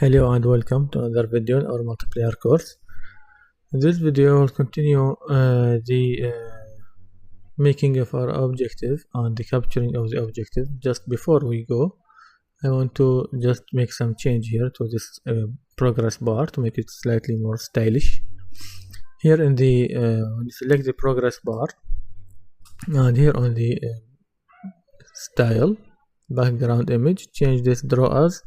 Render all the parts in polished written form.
Hello and welcome to another video in our multiplayer course. In this video we'll continue the making of our objective and the capturing of the objective. Just before we go, I want to just make some change here to this progress bar to make it slightly more stylish. Here in the when you select the progress bar, and here on the style background image, change this draw as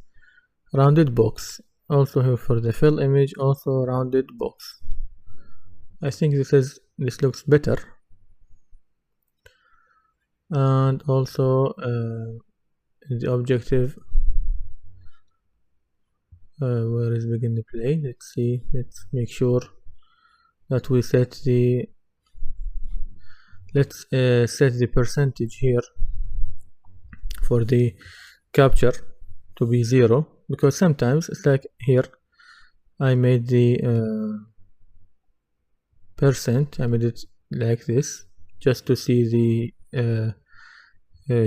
rounded box. Also here for the fill image, also rounded box. I think this looks better. And also the objective, where is begin to play? Let's see. Let's make sure that we set the set the percentage here for the capture to be 0, because sometimes it's like here I made the percent, I made it like this just to see the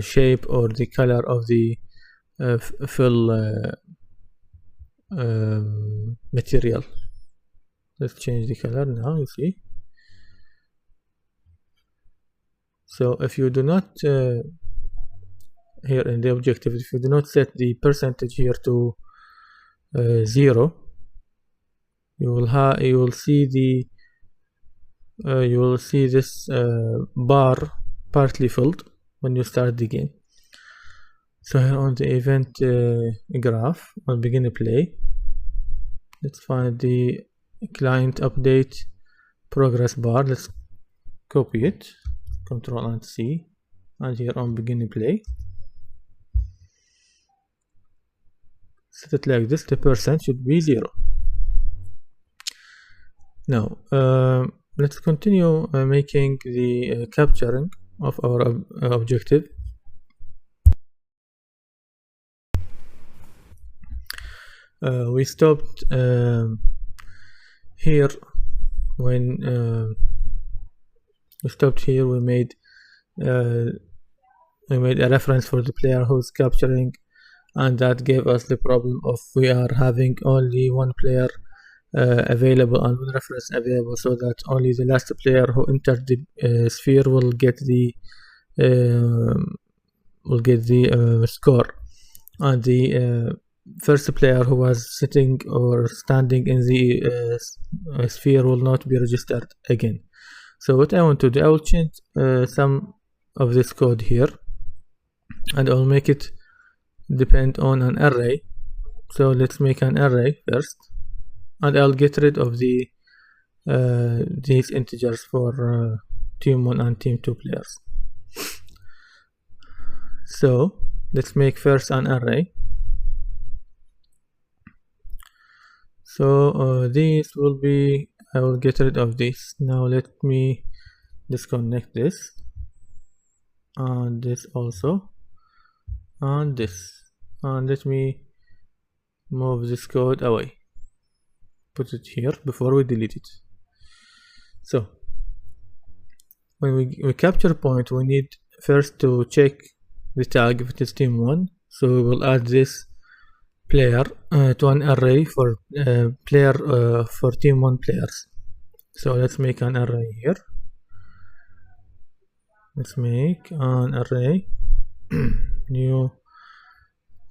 shape or the color of the fill material. Let's change the color now, you see. So if you do not here in the objective, if you do not set the percentage here to 0, you will see this bar partly filled when you start the game. So here on the event graph, on begin to play, let's find the client update progress bar. Let's copy it, Control and C, and here on begin to play, set it like this. The percent should be 0. Now let's continue making the capturing of our objective. We stopped here when we stopped here. We made a reference for the player who's capturing, and that gave us the problem of we are having only one player available and one reference available, so that only the last player who entered the sphere will get the score, and the first player who was sitting or standing in the sphere will not be registered again. So what I want to do, I will change some of this code here, and I'll make it depend on an array. So let's make an array first, and I'll get rid of the these integers for team 1 and team 2 players. So let's make first an array. So these will be, I will get rid of this. Now let me disconnect this, and this also, and this, and let me move this code away, put it here before we delete it. So when we capture point, we need first to check the tag if it is team 1. So we will add this player to an array for for team 1 players. So let's make an array here. Let's make an array new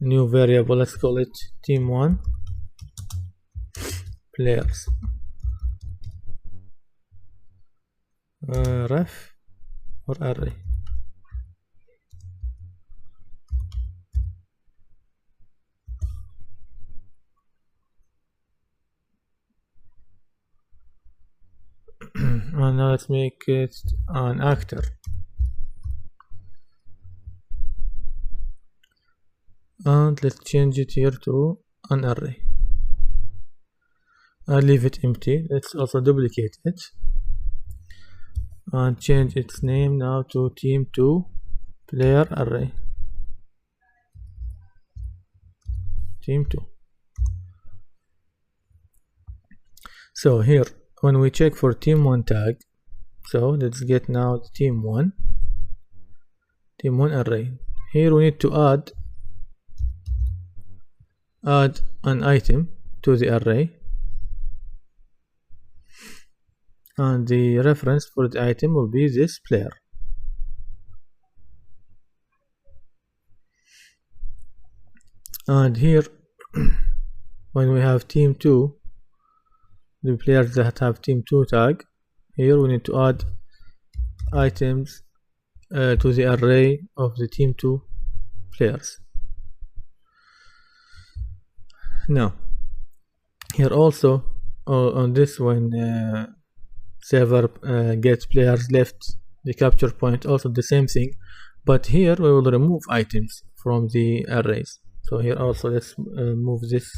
variable. Let's call it team 1 players, ref or array. And now let's make it an actor, and let's change it here to an array. I'll leave it empty. Let's also duplicate it and change its name now to team 2 player array, team 2. So here when we check for team 1 tag, so let's get now the team 1 array. Here we need to add add an item to the array, and the reference for the item will be this player. And here when we have team2, the players that have team2 tag, here we need to add items to the array of the team2 players. Now here also on this when server gets players left the capture point, also the same thing, but here we will remove items from the arrays. So here also let's move this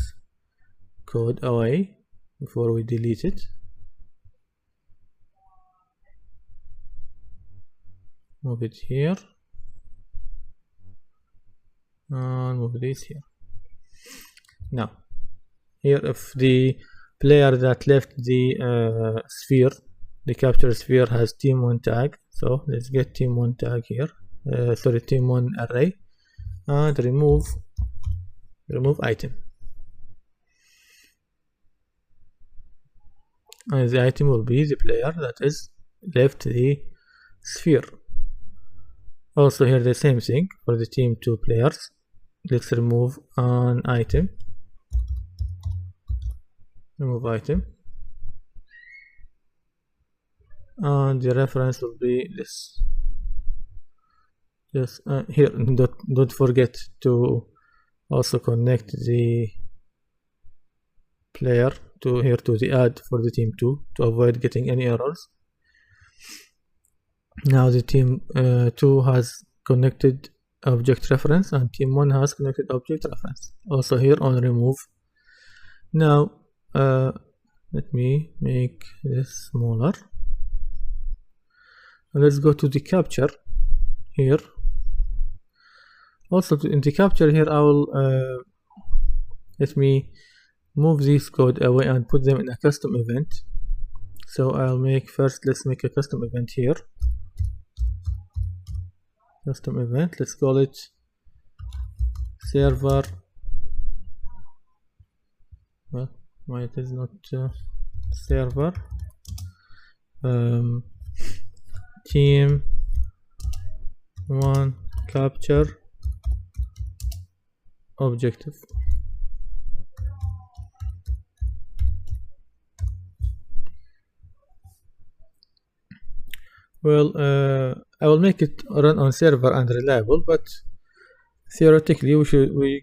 code away before we delete it. Move it here and move this here. Now here if the player that left the sphere, the capture sphere, has team1 tag, so let's get team1 tag here, sorry, team1 array, and remove item, and the item will be the player that is left the sphere. Also here the same thing for the team2 players. Let's remove an item, remove item, and the reference will be this. Just here don't forget to also connect the player to here to the add for the team2 to avoid getting any errors. Now the team2 has connected object reference and team1 has connected object reference. Also here on remove. Now let me make this smaller. Let's go to the capture here. Also in the capture here I will let me move this code away and put them in a custom event. So I'll make first, let's make a custom event here, custom event, let's call it server, well why it is not server, team1 capture objective. Well, I will make it run on server and reliable, but theoretically we do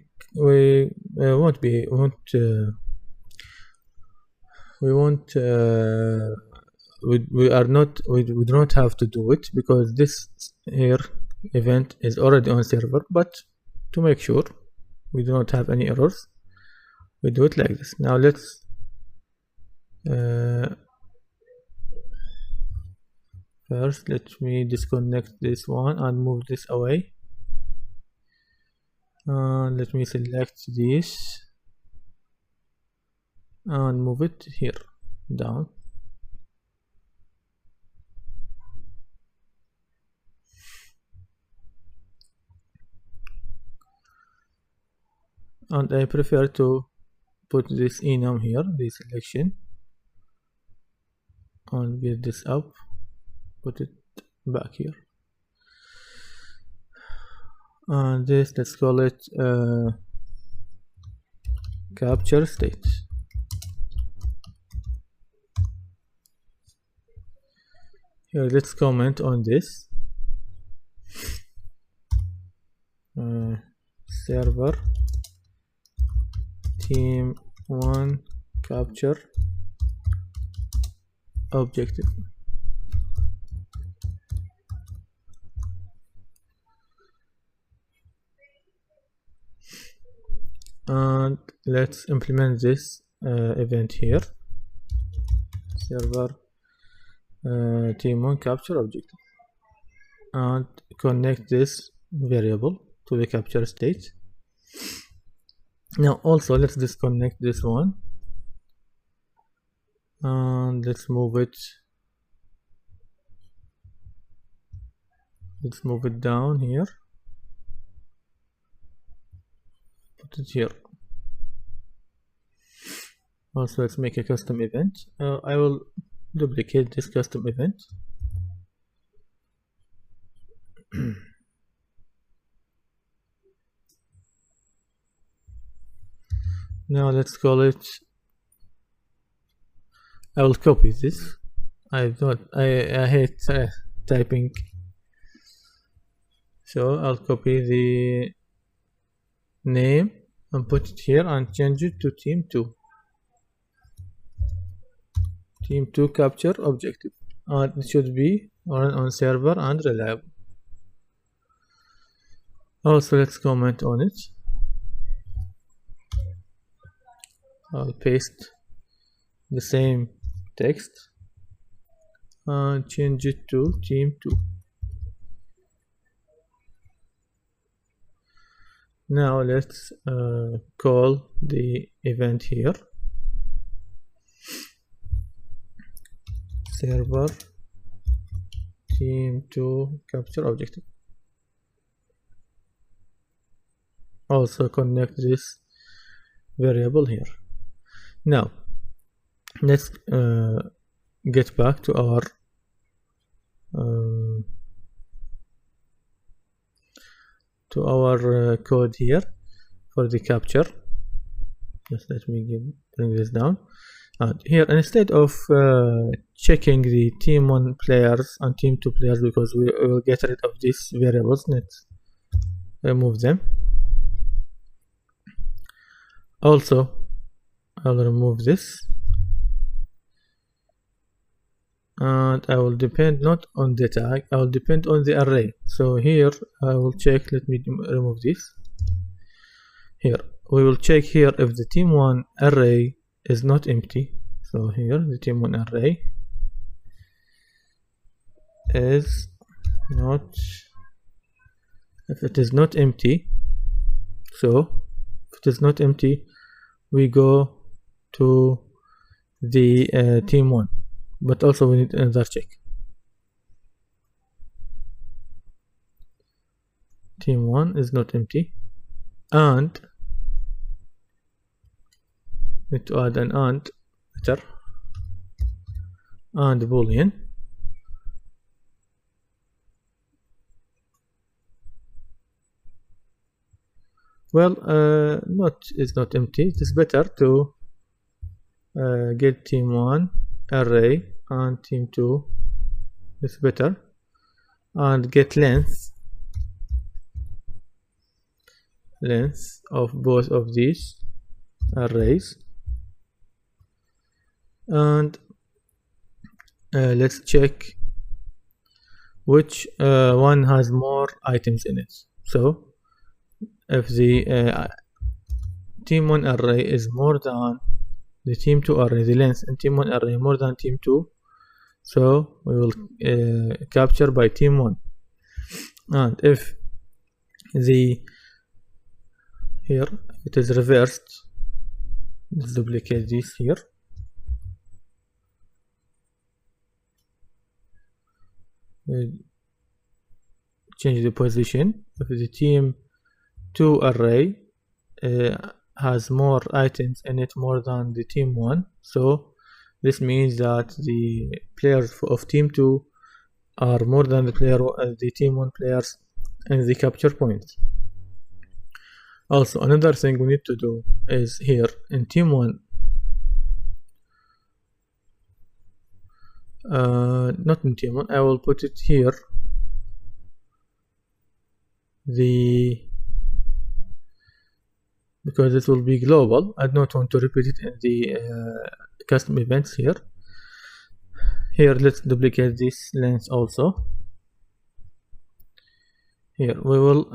not have to do it, because this here event is already on server. But to make sure we do not have any errors, we do it like this. Now let's first let me disconnect this one and move this away, and let me select this and move it here down. And I prefer to put this enum here, the selection, and build this up, put it back here, and this, let's call it capture state. Here let's comment on this, server team1 capture objective. And let's implement this event here, server team1 capture objective, and connect this variable to the capture state. Now also let's disconnect this one and let's move it down here, put it here. Also, let's make a custom event. I will duplicate this custom event. Now let's call it, I will copy this. I hate typing, so I'll copy the name and put it here and change it to team 2. Team 2 capture objective, and it should be run on server and reliable. Also, let's comment on it. I'll paste the same text and change it to team 2. Now let's call the event here, server team 2 capture objective. Also connect this variable here. Now let's get back to our code here for the capture. Just let me bring this down. And here, instead of checking the team 1 players and team 2 players, because we will get rid of these variables, let's remove them. Also, I'll remove this, and I will depend not on the tag, I will depend on the array. So here I will check, let me remove this. Here we will check here if the team 1 array is not empty. So here the team 1 array is not, if it is not empty, so if it is not empty, we go to the team 1, but also we need another check. Team 1 is not empty, and need to add an and better, and boolean. Well, not is not empty. It is better to get team 1 array and team 2 is better, and get length of both of these arrays, and let's check which one has more items in it. So if the team 1 array is more than the team 2 array, the length in team 1 array more than team 2, so we will capture by team 1. And if the here it is reversed, let's duplicate this here. Change the position. If the team 2 array has more items in it more than the team 1, so this means that the players of team 2 are more than the team 1 players in the capture point. Also, another thing we need to do is here in team 1, not in team 1, I will put it here, because it will be global. I don't want to repeat it in the custom events here. Here let's duplicate this length also. Here we will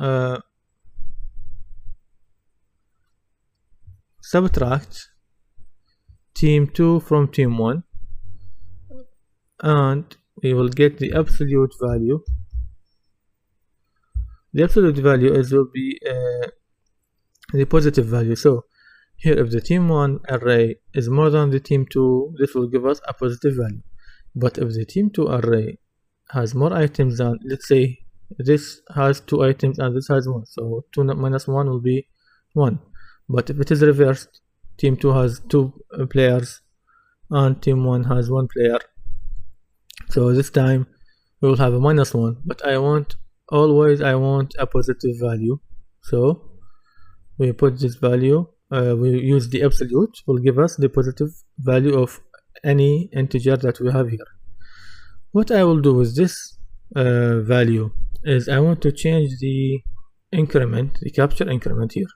subtract team 2 from team 1, and we will get the absolute value. The absolute value will be the positive value. So here if the team 1 array is more than the team 2, this will give us a positive value. But if the team 2 array has more items than, let's say this has 2 items and this has 1, so 2 minus 1 will be 1. But if it is reversed, team 2 has 2 players and team 1 has 1 player. So this time we will have a -1, but I want a positive value. So we put this value, we use the absolute, will give us the positive value of any integer that we have here. What I will do with this value is I want to change the increment, the capture increment here.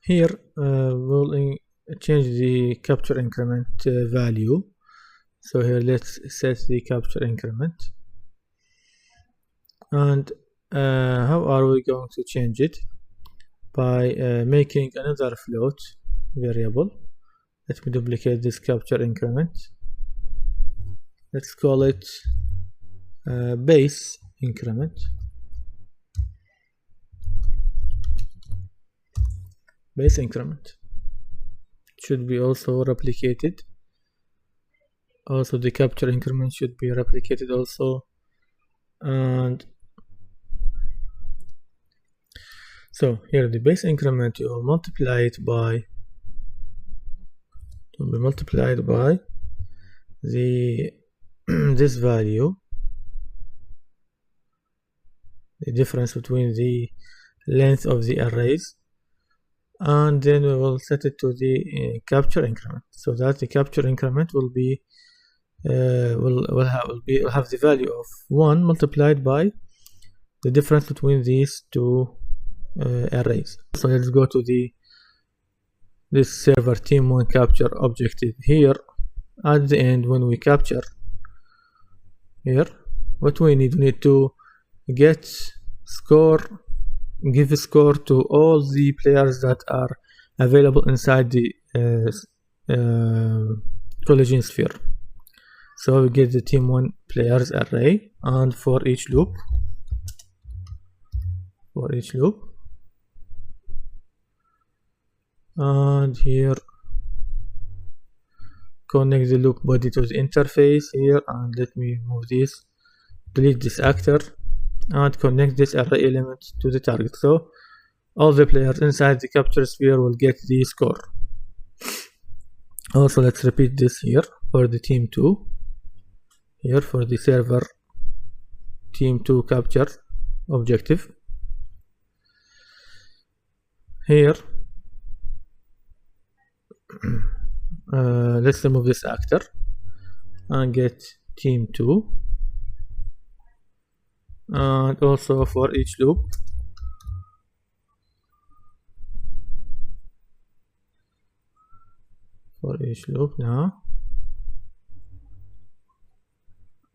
Here we'll change the capture increment value. So here let's set the capture increment. And how are we going to change it? By making another float variable. Let me duplicate this capture increment. Let's call it base increment. Base increment should be also replicated. Also the capture increment should be replicated also. And so here the base increment you will multiply it by the this value, the difference between the length of the arrays, and then we will set it to the capture increment, so that the capture increment will be will have the value of 1 multiplied by the difference between these two arrays. So let's go to this server team1 capture objective. Here at the end, when we capture here, what we need to get score, give a score to all the players that are available inside the collision sphere. So we get the team1 players array, and for each loop, and here connect the loop body to the interface here, and let me move this, delete this actor, and connect this array element to the target. So all the players inside the capture sphere will get the score. Also let's repeat this here for the team 2, here for the server team 2 capture objective. Here let's remove this actor and get team 2, and also for each loop now,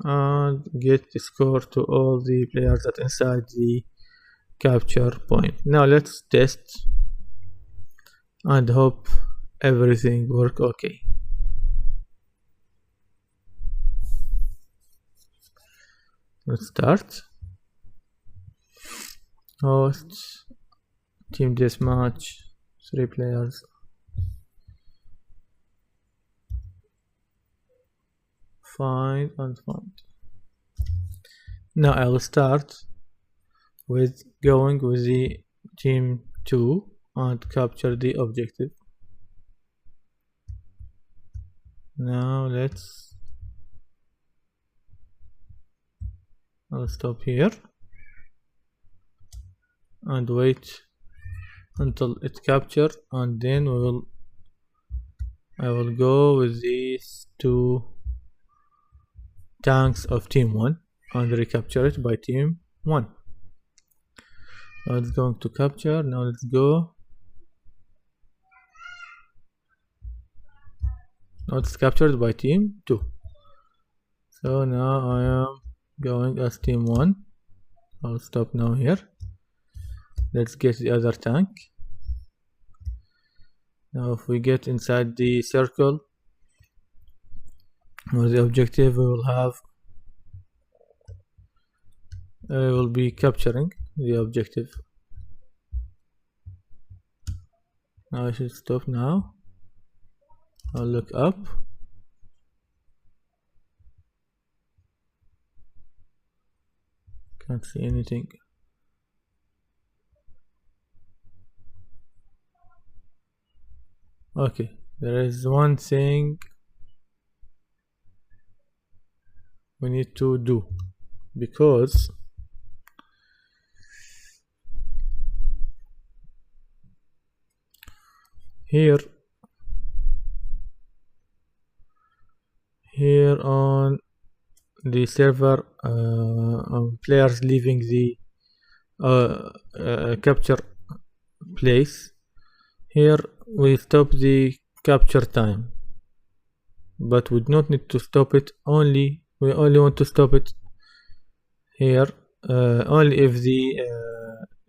and get the score to all the players that inside the capture point. Now let's test and hope everything work okay. Let's start. Host, team deathmatch, 3 players. Find and find. Now I will start with going with the team 2 and capture the objective. Now I'll stop here and wait until it capture, and then I will go with these 2 tanks of team 1 and recapture it by team 1. Now it's going to capture. Now let's go. Now it's captured by team 2. So now I am going as team 1. I'll stop now here. Let's get the other tank. Now if we get inside the circle or the objective, we will be capturing the objective. Now I should stop now. I'll look up. Can't see anything. Okay, there is one thing we need to do, because here on the server, players leaving the capture place, here we stop the capture time, but we do not need to stop it. We only want to stop it here only if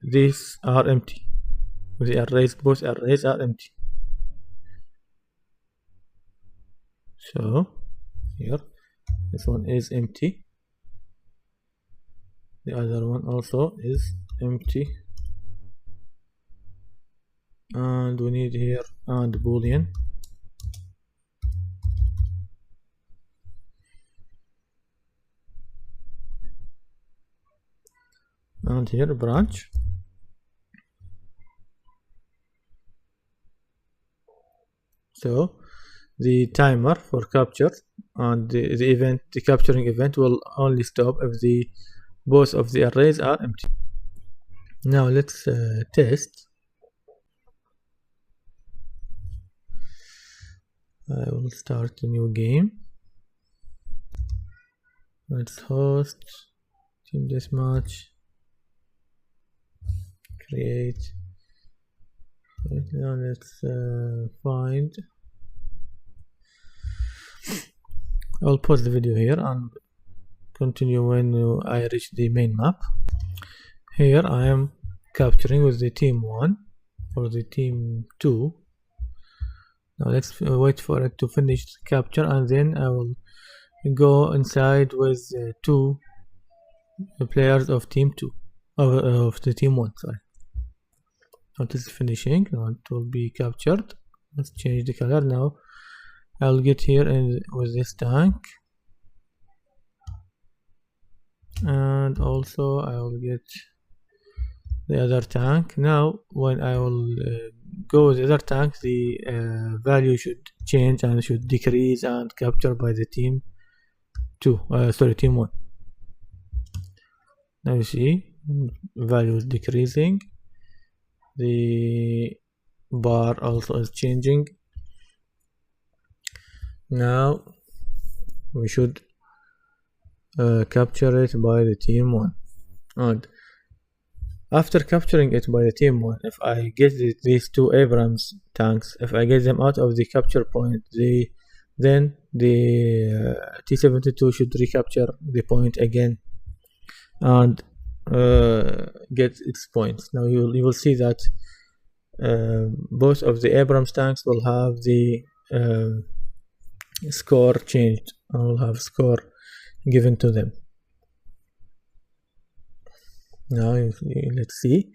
these are empty. The arrays, both arrays are empty. So here this one is empty, the other one also is empty, and we need here and boolean, and here branch. So the timer for capture and the capturing event will only stop if both of the arrays are empty. Now let's test. I will start a new game. Let's host, team deathmatch, create. Now let's find. I'll pause the video here and continue when I reach the main map. Here I am capturing with the team 1 or the team 2. Now let's wait for it to finish the capture, and then I will go inside with 2 players of team 2 of the team 1. Sorry. Now it is finishing. Now it will be captured. Let's change the color. Now I'll get here with this tank, and also I will get the other tank. Now when I will go with the other tank, the value should change and should decrease and capture by the team 2. Team 1. Now you see value is decreasing, the bar also is changing. Now we should capture it by the team 1, and after capturing it by the team 1, if I get these 2 Abrams tanks, if I get them out of the capture point, then the T72 should recapture the point again and get its points. Now you will see that both of the Abrams tanks will have the score changed. I will have score given to them. Now let's see,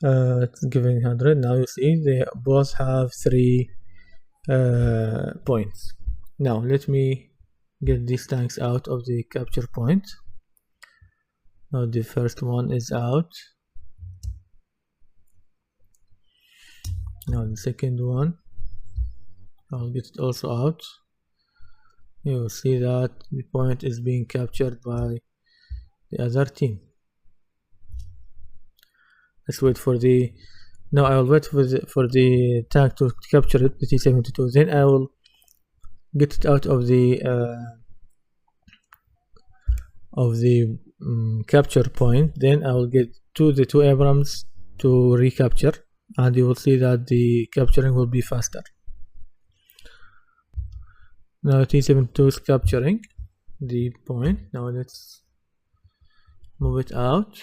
it's giving 100. Now you see they both have 3 points. Now let me get these tanks out of the capture point. Now the first one is out. Now the second one, I'll get it also out. You will see that the point is being captured by the other team. Let's wait for the. Now I will wait for the tank to capture it, the T72. Then I will get it out of the capture point. Then I will get the 2 Abrams to recapture, and you will see that the capturing will be faster. Now T72 is capturing the point. Now let's move it out.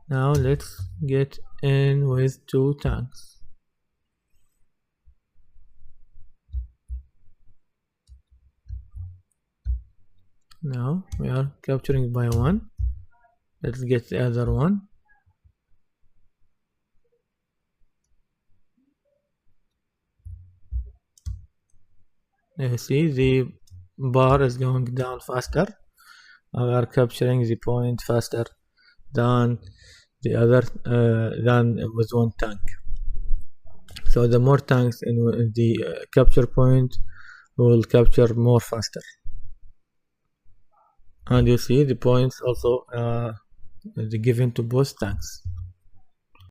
Now let's get in with 2 tanks. Now we are capturing by 1. Let's get the other one. You see the bar is going down faster. We are capturing the point faster than the other than with one tank. So the more tanks in the capture point will capture more faster. And you see the points also given to both tanks.